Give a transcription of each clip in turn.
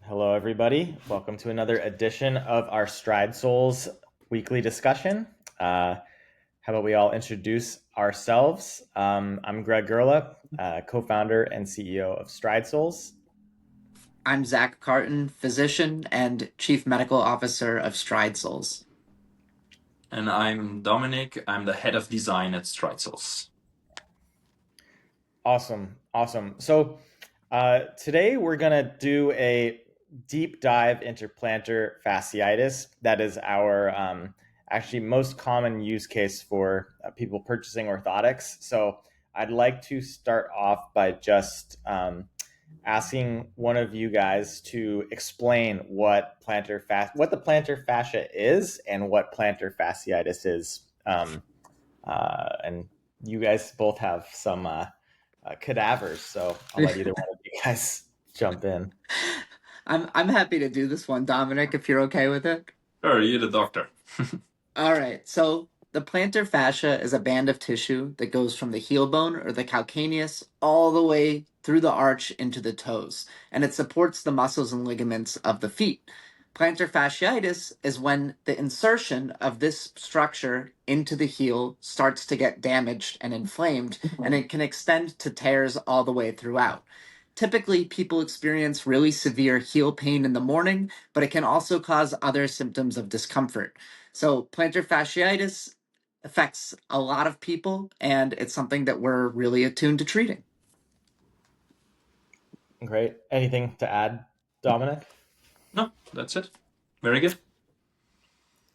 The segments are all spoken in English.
Hello, everybody. Welcome to another edition of our Stride Souls weekly discussion. How about we all introduce ourselves? I'm Greg Gerla, co-founder and CEO of Stride Souls. I'm Zach Carton, physician and chief medical officer of Stride Souls. And I'm Dominik. I'm the head of design at Stritzels. Awesome. So today we're gonna do a deep dive into plantar fasciitis. That is our actually most common use case for people purchasing orthotics. So I'd like to start off by just asking one of you guys to explain what the plantar fascia is and what plantar fasciitis is. And you guys both have some cadavers, so I'll let either one of you guys jump in. I'm happy to do this one, Dominic, if you're okay with it. Sure, you're the doctor. All right. So the plantar fascia is a band of tissue that goes from the heel bone or the calcaneus all the way through the arch into the toes, and it supports the muscles and ligaments of the feet. Plantar fasciitis is when the insertion of this structure into the heel starts to get damaged and inflamed, and it can extend to tears all the way throughout. Typically, people experience really severe heel pain in the morning, but it can also cause other symptoms of discomfort. So, plantar fasciitis affects a lot of people, and it's something that we're really attuned to treating. Great. Anything to add, Dominic? No, that's it. Very good.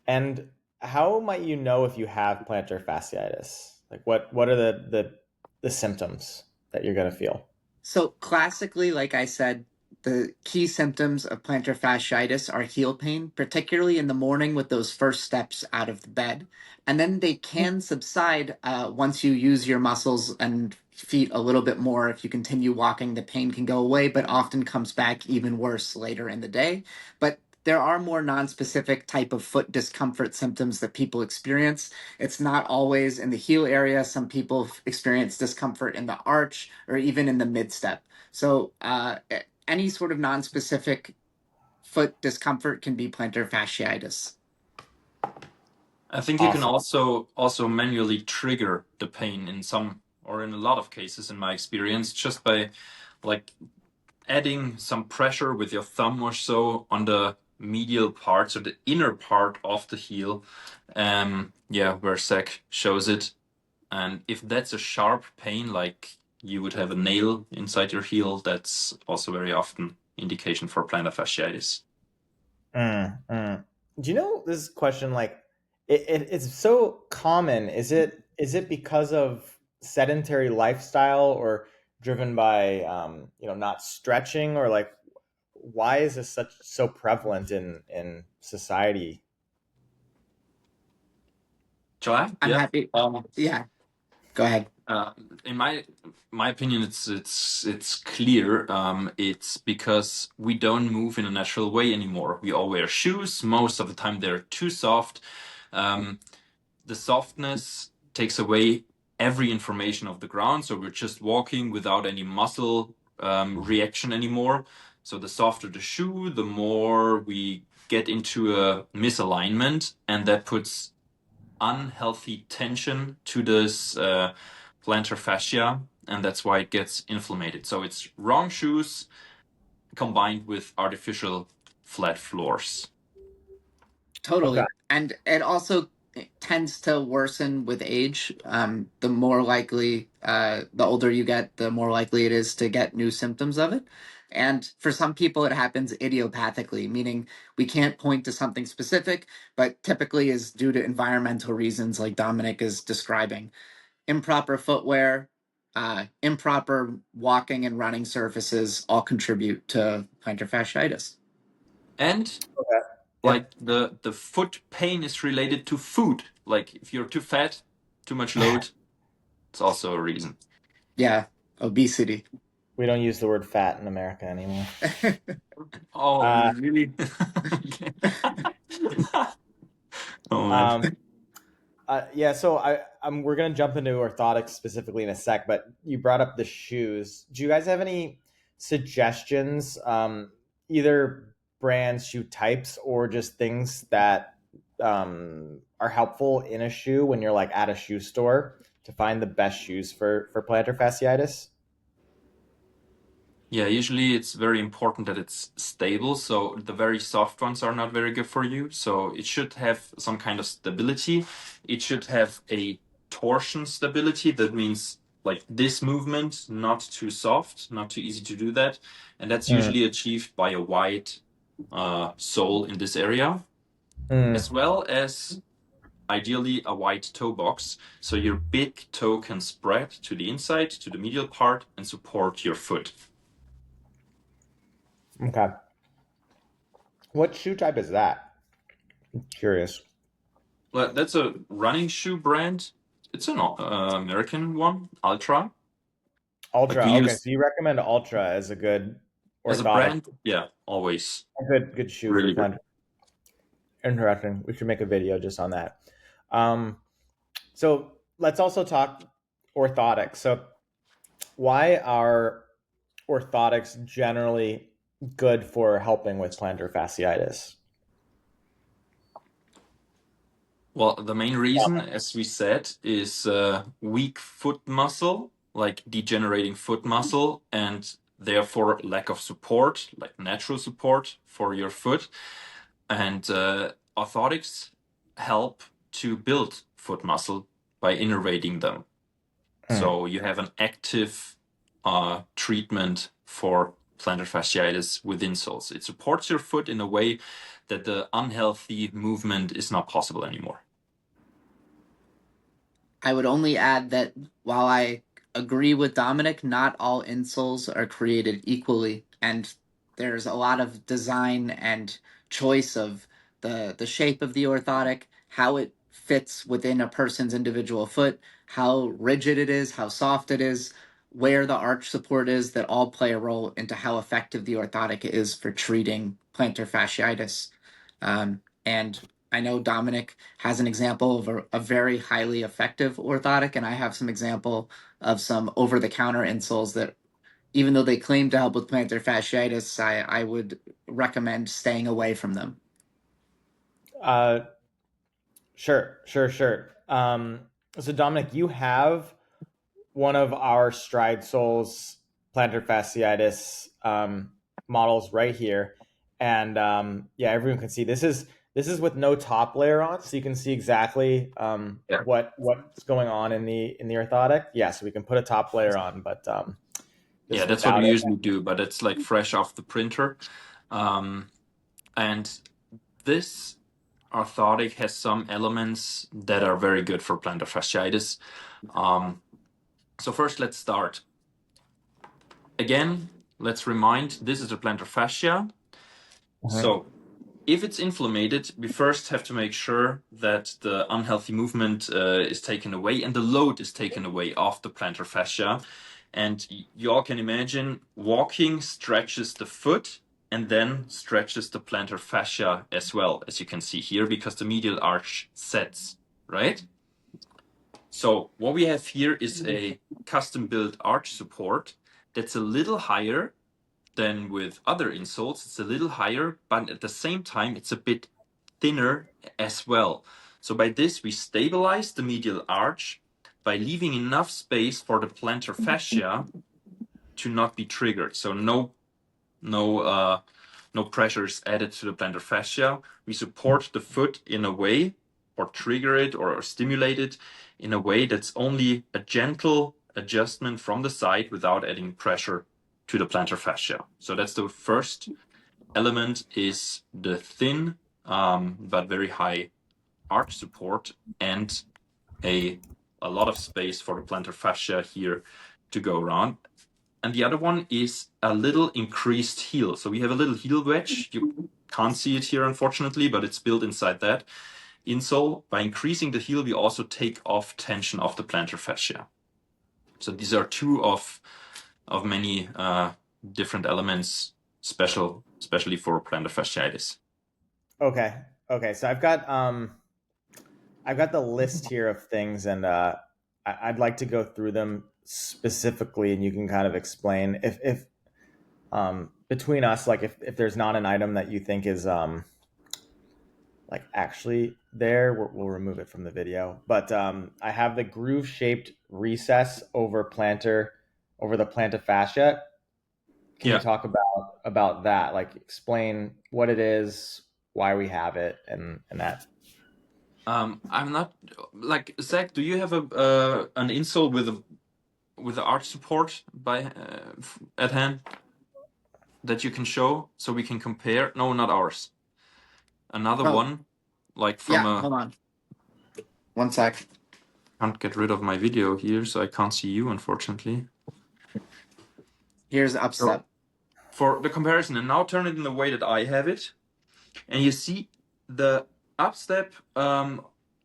And how might you know if you have plantar fasciitis? Like what are the symptoms that you're gonna feel? So, classically, like I said, the key symptoms of plantar fasciitis are heel pain, particularly in the morning with those first steps out of the bed. And then they can subside once you use your muscles and feet a little bit more. If you continue walking, the pain can go away, but often comes back even worse later in the day. But there are more non-specific type of foot discomfort symptoms that people experience. It's not always in the heel area. Some people experience discomfort in the arch or even in the midstep. So any sort of non-specific foot discomfort can be plantar fasciitis. I think you can Awesome. also manually trigger the pain in some or in a lot of cases in my experience just by like adding some pressure with your thumb or so on the medial parts or the inner part of the heel. Where Zach shows it. And if that's a sharp pain, like you would have a nail inside your heel, that's also very often indication for plantar fasciitis. Mm. Do you know this question? Like, it's so common. Is it because of sedentary lifestyle or driven by not stretching, or like why is this such so prevalent in society? July? I'm Yeah. happy. Yeah, go ahead. Uh, in my opinion, it's clear. It's because we don't move in a natural way anymore. We all wear shoes. Most of the time, they're too soft. Um, the softness takes away every information of the ground, so we're just walking without any muscle reaction anymore. So the softer the shoe, the more we get into a misalignment, and that puts unhealthy tension to this plantar fascia, and that's why it gets inflamed. So it's wrong shoes combined with artificial flat floors. Okay. Totally. And it also tends to worsen with age. The more likely, the older you get, the more likely it is to get new symptoms of it. And for some people, it happens idiopathically, meaning we can't point to something specific, but typically is due to environmental reasons, like Dominic is describing. Improper footwear, improper walking and running surfaces all contribute to plantar fasciitis. And Okay. Yeah. like the foot pain is related to food. Like if you're too fat, too much load, it's also a reason. Yeah, obesity. We don't use the word fat in America anymore. Oh, Uh, really? Okay. Oh man. um, yeah, so we're gonna jump into orthotics specifically in a sec, but you brought up the shoes. Do you guys have any suggestions either brands, shoe types, or just things that are helpful in a shoe when you're like at a shoe store to find the best shoes for plantar fasciitis? Yeah, usually it's very important that it's stable. So the very soft ones are not very good for you. So it should have some kind of stability. It should have a torsion stability. That means like this movement, not too soft, not too easy to do that. And that's Mm, usually achieved by a wide sole in this area, mm, as well as ideally a wide toe box. So your big toe can spread to the inside, to the medial part, and support your foot. okay. What shoe type is that? I'm curious. Well, that's a running shoe brand. It's an American one, Ultra. Like we Ultra. Okay, use so you recommend Ultra as a good as a orthotic, brand, yeah, always a good shoe for really good. plantar. Interesting. We should make a video just on that. Um, so let's also talk orthotics. So why are orthotics generally good for helping with plantar fasciitis? Well, the main reason, as we said, is weak foot muscle, like degenerating foot muscle, and therefore lack of support, like natural support for your foot. And orthotics help to build foot muscle by innervating them. Hmm. So you have an active treatment for plantar fasciitis with insoles. It supports your foot in a way that the unhealthy movement is not possible anymore. I would only add that while I agree with Dominik, not all insoles are created equally, and there's a lot of design and choice of the shape of the orthotic, how it fits within a person's individual foot, how rigid it is, how soft it is, where the arch support is, that all play a role into how effective the orthotic is for treating plantar fasciitis. And I know Dominik has an example of a very highly effective orthotic, and I have some example of some over-the-counter insoles that, even though they claim to help with plantar fasciitis, I would recommend staying away from them. Uh, sure. So Dominic, you have one of our stride soles plantar fasciitis models right here, and yeah, everyone can see this is with no top layer on, so you can see exactly Yeah. what's going on in the orthotic. Yeah, so we can put a top layer on, but this Yeah, is that's what without we it. usually do, but it's like fresh off the printer. Um, and this orthotic has some elements that are very good for plantar fasciitis. Um, so first, let's start. Again, let's remind this is a plantar fascia. Mhm. So if it's inflamed, we first have to make sure that the unhealthy movement is taken away and the load is taken away off the plantar fascia. And you all can imagine walking stretches the foot and then stretches the plantar fascia as well, as you can see here, because the medial arch sets, right? So what we have here is a custom built arch support that's a little higher than with other insoles. It's a little higher, but at the same time, it's a bit thinner as well. So by this, we stabilize the medial arch by leaving enough space for the plantar fascia to not be triggered. So no pressures added to the plantar fascia. We support the foot in a way, or trigger it or stimulate it in a way that's only a gentle adjustment from the side without adding pressure to the plantar fascia. So that's the first element, is the thin but very high arch support and a a lot of space for the plantar fascia here to go around. And the other one is a little increased heel. So we have a little heel wedge. You can't see it here, unfortunately, but it's built inside that insole. By increasing the heel, we also take off tension of the plantar fascia. So these are two of many different elements, especially for plantar fasciitis. Okay, okay. So I've got the list here of things, and I'd like to go through them specifically, and you can kind of explain if between us, like if there's not an item that you think is like actually there, we'll remove it from the video. But I have the groove shaped recess over the plantar fascia. Can you Yeah. talk about that? Like explain what it is, why we have it, and that. I'm not like Zach. Do you have a an insole with the arch support by at hand that you can show so we can compare? No, not ours. Another Oh, one, like from yeah, a. hold on. One sec. Can't get rid of my video here, so I can't see you, unfortunately. Here's So upstep. for the comparison, and now turn it in the way that I have it, and you see the upstep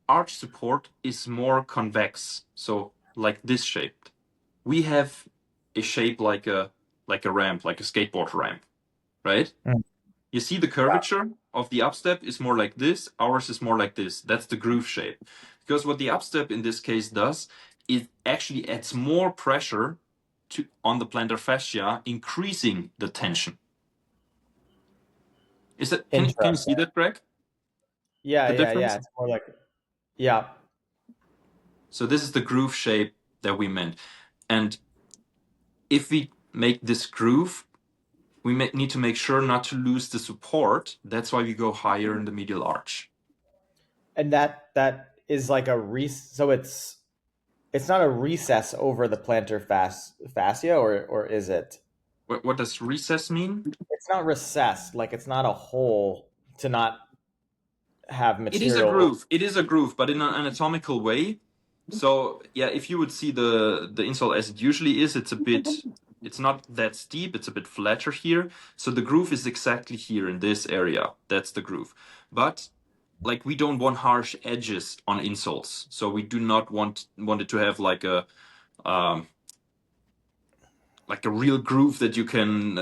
arch support is more convex, so like this shape. We have a shape like a ramp, like a skateboard ramp, right? Mm. You see the curvature of the upstep is more like this, ours is more like this. That's the groove shape. Because what the upstep in this case does, it actually adds more pressure on the plantar fascia, increasing the tension. Is that can you see Interesting. that, Greg? Yeah, The yeah, yeah. difference? It's more like yeah. So this is the groove shape that we meant. And if we make this groove, we need to make sure not to lose the support. That's why we go higher in the medial arch. And that is like so it's not a recess over the fascia, or is it? What does recess mean? It's not recessed, like it's not a hole to not have It is a material. groove. It is a groove, but in an anatomical way. So yeah, if you would see the insole as it usually is, it's not that steep. It's a bit flatter here. So the groove is exactly here in this area. That's the groove. But like we don't want harsh edges on insoles, so we do not want it to have um, like a real groove that you can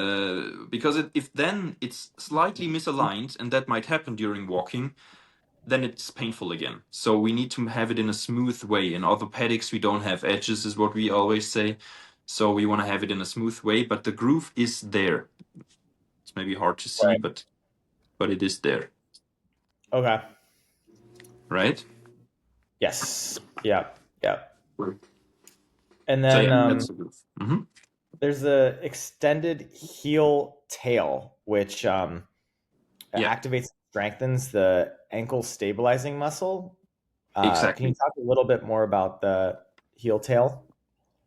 because if then it's slightly misaligned, and that might happen during walking, then it's painful again. So we need to have it in a smooth way. In orthopedics, we don't have edges, is what we always say. So we want to have it in a smooth way, but the groove is there. It's maybe hard to see, Right. but it is there, Okay. right? Yes. Yeah. Yeah. And So then yeah, that's the groove. there's the extended heel tail, which Yeah, activates and strengthens the ankle stabilizing muscle. Can you exactly. talk a little bit more about the heel tail?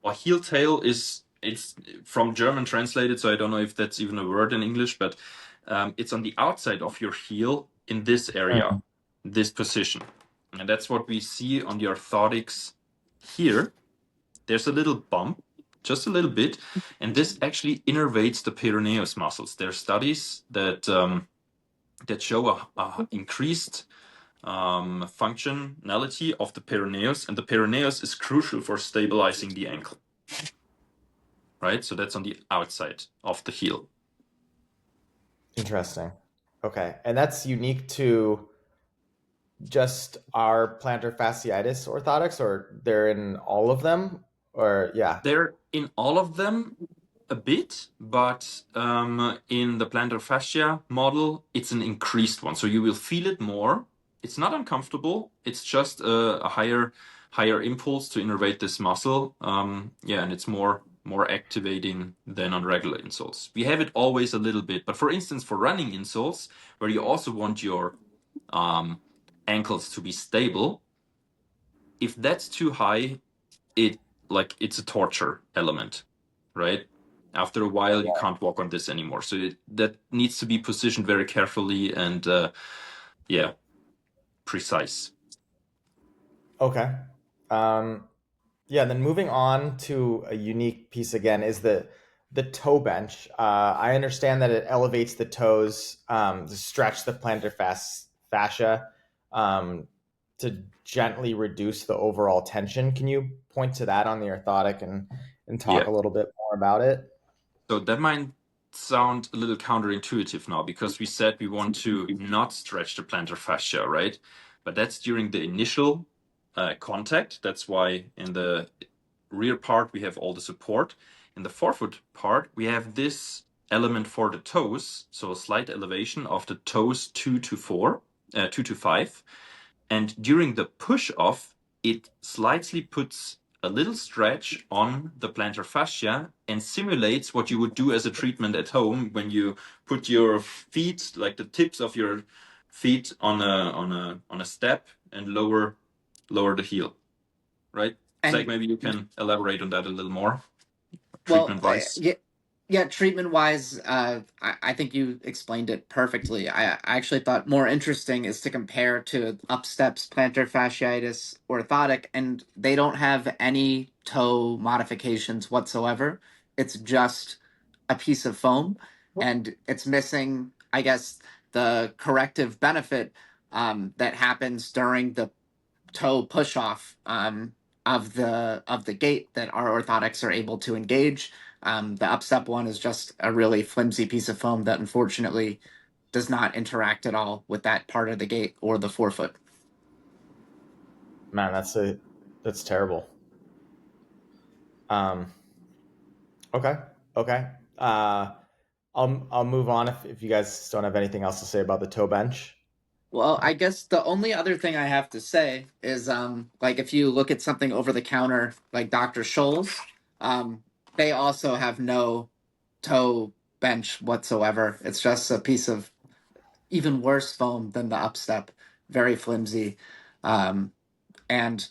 Well, heel tail is it's from German translated, so I don't know if that's even a word in English, but it's on the outside of your heel in this area, Mm. this position. And that's what we see on the orthotics here. There's a little bump, just a little bit, and this actually innervates the peroneus muscles. There are studies that show a increased functionality of the peroneus, and the peroneus is crucial for stabilizing the ankle, right? So that's on the outside of the heel. Interesting. Okay. And that's unique to just our plantar fasciitis orthotics, or they're in all of them? Or yeah. They're in all of them a bit, but in the plantar fascia model, it's an increased one. So you will feel it more. It's not uncomfortable. It's just a higher impulse to innervate this muscle. Yeah, and it's more activating than on regular insoles. We have it always a little bit, but for instance, for running insoles, where you also want your ankles to be stable, if that's too high, it's a torture element, right? After a while, you can't walk on this anymore. So that needs to be positioned very carefully and yeah, precise. Okay. Um, yeah, then moving on to a unique piece again is the toe bench. I understand that it elevates the toes to stretch the fascia um, to gently reduce the overall tension. Can you point to that on the orthotic and talk Yeah. a little bit more about it? So that might sound a little counterintuitive now because we said we want to not stretch the plantar fascia, right? But that's during the initial contact. That's why in the rear part we have all the support. In the forefoot part, we have this element for the toes, so a slight elevation of the toes 2 to 5. And during the push off, it slightly puts a little stretch on the plantar fascia and simulates what you would do as a treatment at home when you put your feet, like the tips of your feet, on a step and lower the heel, right? Zach, And maybe you can elaborate on that a little more, well, treatment wise. yeah, yeah. Treatment wise, I think you explained it perfectly. I actually thought more interesting is to compare to Upstep's plantar fasciitis orthotic, and they don't have any toe modifications whatsoever. It's just a piece of foam, and it's missing, I guess, the corrective benefit that happens during the toe push off of the gait that our orthotics are able to engage. The upstep one is just a really flimsy piece of foam that unfortunately does not interact at all with that part of the gait or the forefoot. Man, that's terrible. Um, okay, okay. I'll move on if you guys don't have anything else to say about the toe bench. Well, I guess the only other thing I have to say is like if you look at something over the counter like Dr. Scholl's, um, they also have no toe bench whatsoever. It's just a piece of even worse foam than the upstep, very flimsy. Um, and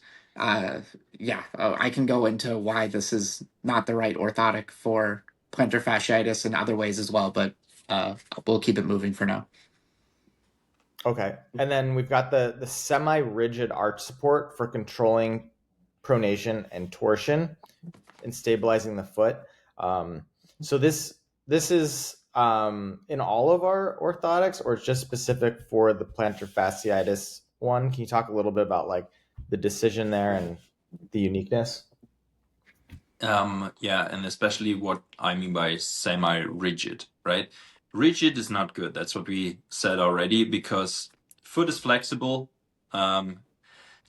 yeah, I can go into why this is not the right orthotic for plantar fasciitis in other ways as well, but we'll keep it moving for now. Okay, and then we've got the semi-rigid arch support for controlling pronation and torsion and stabilizing the foot. Um, so this is in all of our orthotics, or it's just specific for the plantar fasciitis one? Can you talk a little bit about like the decision there and the uniqueness? Yeah, and especially what I mean by semi-rigid, right? Rigid is not good. That's what we said already, because foot is flexible. Um,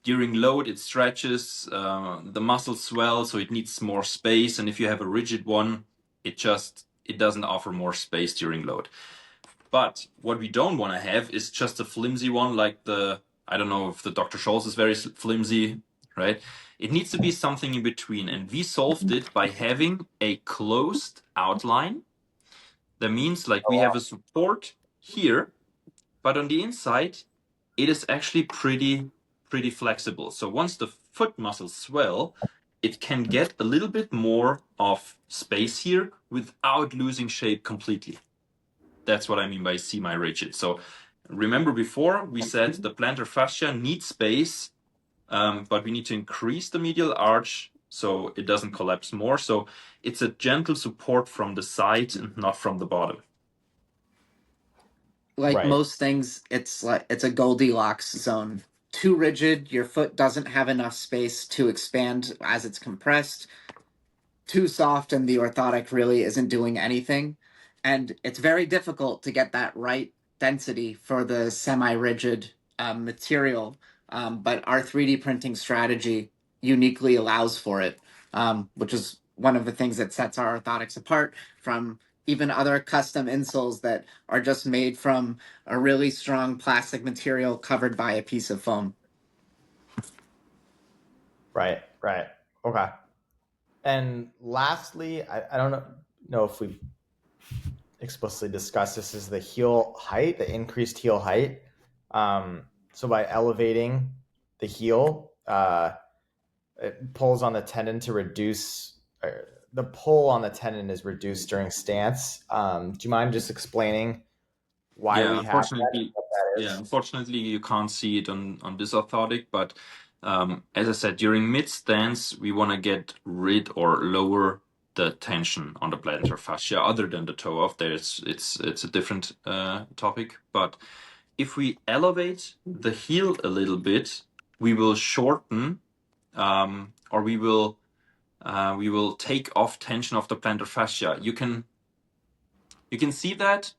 During load, it stretches, the muscles swell, so it needs more space. And if you have a rigid one, it doesn't offer more space during load. But what we don't want to have is just a flimsy one like I don't know if the Dr. Scholl's is very flimsy, right? It needs to be something in between. And we solved it by having a closed outline. That means like we have a support here, but on the inside, it is actually pretty flexible. So once the foot muscles swell, it can get a little bit more of space here without losing shape completely. That's what I mean by semi-rigid. So remember before we said the plantar fascia needs space, but we need to increase the medial arch so it doesn't collapse more. So it's a gentle support from the side and not from the bottom. Like Right. most things, it's a Goldilocks zone. Too rigid, your foot doesn't have enough space to expand as it's compressed. Too soft, and the orthotic really isn't doing anything. And it's very difficult to get that right density for the semi-rigid material. But our 3D printing strategy uniquely allows for it, which is one of the things that sets our orthotics apart from even other custom insoles that are just made from a really strong plastic material covered by a piece of foam. Right, right. Okay. And lastly, I don't know if we've explicitly discussed this, is the heel height, the increased heel height. So by elevating the heel, it pulls on the tendon to reduce. The pull on the tendon is reduced during stance. Do you mind just explaining why Yeah, we have that and unfortunately, what that yeah, is? unfortunately you can't see it on this orthotic, but as I said, during mid stance, we want to get rid or lower the tension on the plantar fascia, other than the toe off. It's a different topic. But if we elevate the heel a little bit, we will shorten, or we will take off tension of the plantar fascia. You can see that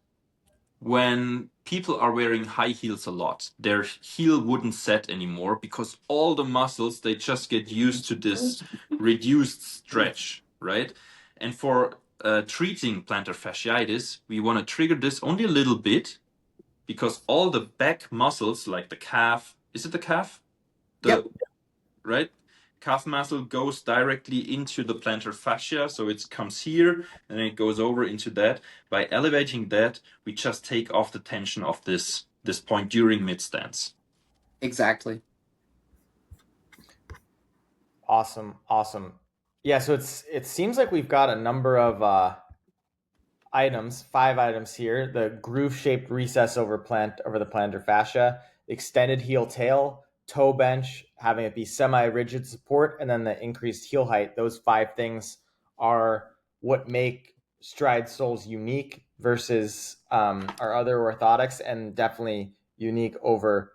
when people are wearing high heels a lot, their heel wouldn't set anymore because all the muscles, they just get used to this reduced stretch, right? And for treating plantar fasciitis, we want to trigger this only a little bit because all the back muscles, like the calf, is it the calf? Yep. Right? Calf muscle goes directly into the plantar fascia, so it comes here and then it goes over into that. By elevating that, we just take off the tension of this point during mid stance. Exactly. Awesome. Yeah, so it seems like we've got a number of items, 5 items here: the groove-shaped recess over the plantar fascia, extended heel tail, toe bench, having it be semi-rigid support, and then the increased heel height. Those 5 things are what make stride soles unique versus our other orthotics, and definitely unique over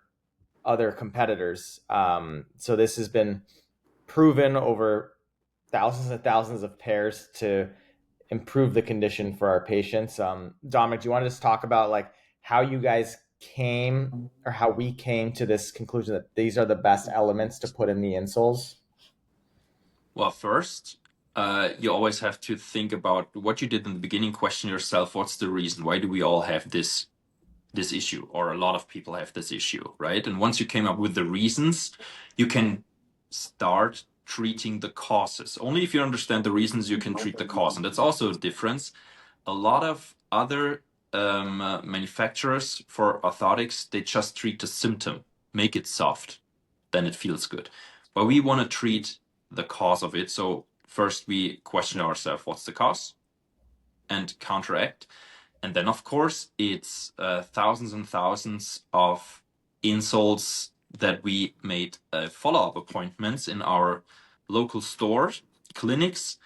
other competitors. So this has been proven over thousands and thousands of pairs to improve the condition for our patients. Dominic, do you want to just talk about like how you guys came or how we came to this conclusion that these are the best elements to put in the insoles? Well, first, you always have to think about what you did in the beginning, question yourself, what's the reason? Why do we all have this issue, or a lot of people have this issue, right? And once you came up with the reasons, you can start treating the causes. Only if you understand the reasons, you can treat the cause. And that's also a difference. A lot of other manufacturers for orthotics, they just treat the symptom, make it soft, then it feels good. But we want to treat the cause of it. So first we question ourselves, what's the cause? And counteract. And then, of course, it's thousands and thousands of insoles that we made follow-up appointments in our local stores, clinics,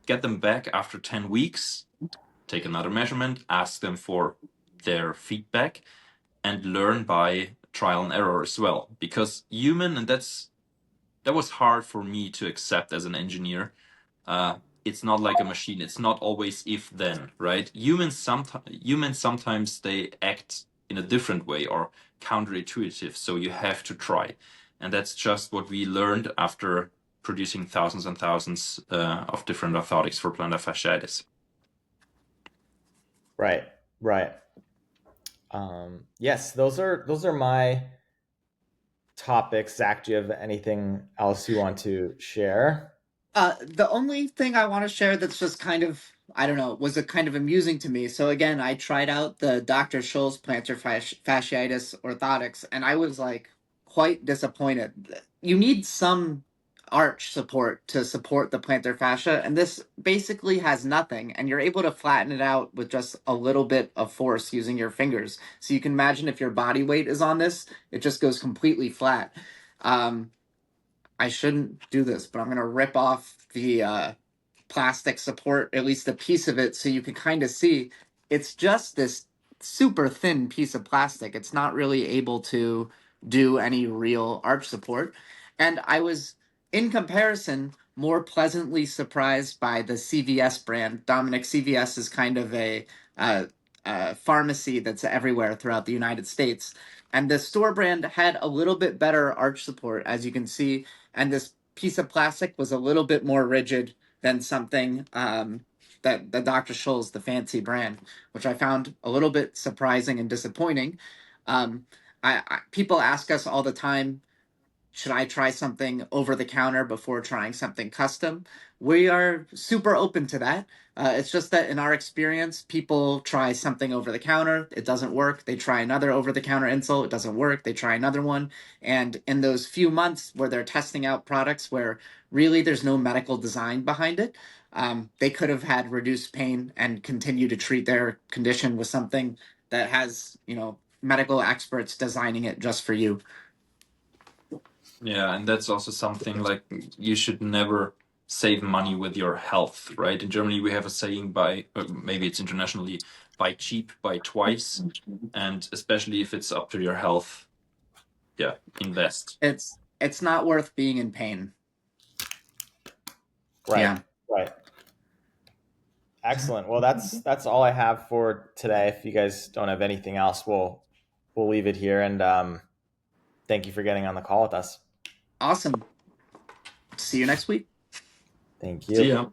get them back after 10 weeks, take another measurement, ask them for their feedback, and learn by trial and error as well. Because human, and that was hard for me to accept as an engineer. It's not like a machine. It's not always if then, right? Humans sometimes they act in a different way or counterintuitive. So you have to try, and that's just what we learned after producing thousands and thousands of different orthotics for plantar fasciitis. Right, right. Yes, those are my topics. Zach, do you have anything else you want to share? The only thing I want to share that's just kind of, I don't know, was a kind of amusing to me. So again, I tried out the Dr. Scholl's plantar fasciitis orthotics, and I was like quite disappointed. You need some arch support to support the plantar fascia, and this basically has nothing, and you're able to flatten it out with just a little bit of force using your fingers. So you can imagine if your body weight is on this, it just goes completely flat. Um, I shouldn't do this, but I'm going to rip off the plastic support, at least a piece of it, so you can kind of see it's just this super thin piece of plastic. It's not really able to do any real arch support. And I was, in comparison, more pleasantly surprised by the CVS brand. Dominik, CVS is kind of uh, a pharmacy that's everywhere throughout the United States. And the store brand had a little bit better arch support, as you can see. And this piece of plastic was a little bit more rigid than something that the Dr. Scholl's, the fancy brand, which I found a little bit surprising and disappointing. Um, people ask us all the time, should I try something over the counter before trying something custom? We are super open to that. It's just that in our experience, people try something over the counter, it doesn't work. They try another over the counter insole, it doesn't work. They try another one. And in those few months where they're testing out products where really there's no medical design behind it, they could have had reduced pain and continue to treat their condition with something that has, medical experts designing it just for you. Yeah, and that's also something like you should never save money with your health, right? In Germany, we have a saying by, maybe it's internationally, buy cheap, buy twice. And especially if it's up to your health, yeah, invest. It's not worth being in pain. Right, Yeah. right. Excellent. Well, that's all I have for today. If you guys don't have anything else, we'll leave it here. And thank you for getting on the call with us. Awesome. See you next week. Thank See you. ya.